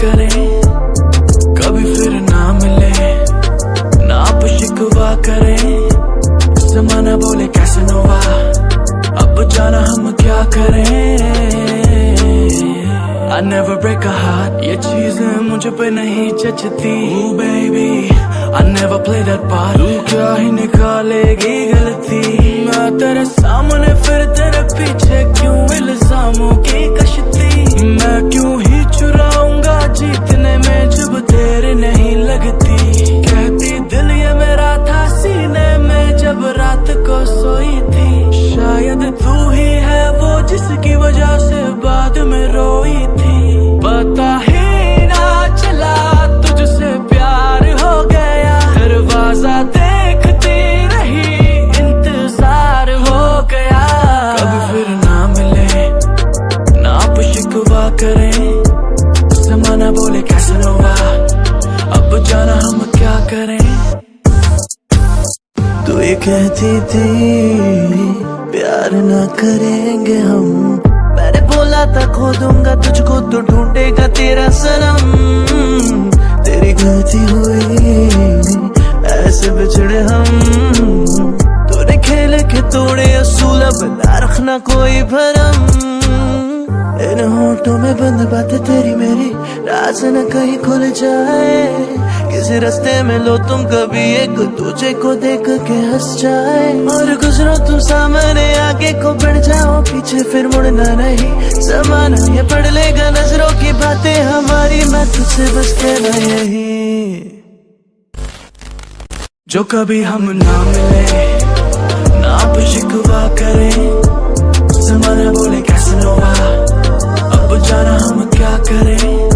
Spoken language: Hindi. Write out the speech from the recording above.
करें, कभी फिर ना मिले, ना आप शिकवा करें। ज़माना बोले कैसनोवा, अब जाना हम क्या करें। I never break a heart, ये चीजें मुझे पे नहीं जचती। Ooh baby, I never play that part, तू क्या ही निकालेगी गलती। मैं तेरे सामने फिर तेरे पीछे क्यों इल्जामों की कश्ती। मैं क्यों ही चुराऊंगा जीतने में जब तेरे नहीं लगती। कहती दिल ये मेरा था सीने में जब रात को सोई थी। शायद तू ही है वो जिसकी वजह से बाद में रोई थी। पता ही ना चला तुझसे प्यार हो गया, दरवाजा देखती रही इंतजार हो गया। कभी फिर ना मिले, ना आप शिकवा करें। ज़माना बोले कैसनोवा, अब जाना हम क्या करें। तू ये कहती थी प्यार ना करेंगे हम, मैंने बोला था खो दूंगा तुझको तो ढूंढेगा तेरा सनम। तेरी गलती हुई ऐसे बिछड़े हम, तूने खेल के तोड़े असूल, अब ना रखना कोई भरम। इन होठों में बंद बातें तेरी मेरी, राज न कहीं खुल जाए। किसी रास्ते में लो तुम कभी एक दूजे को देख के हंस जाए। और गुजरो तुम सामने आगे को बढ़ जाओ, पीछे फिर मुड़ना नहीं। ज़माना ये पढ़ लेगा नजरों की बातें हमारी, मैं तुझसे बस कहना यही। जो कभी हम ना मिले, ना आप शिकवा करें। ज़माना बोले कैसनोवा, अब जाना हम क्या करें।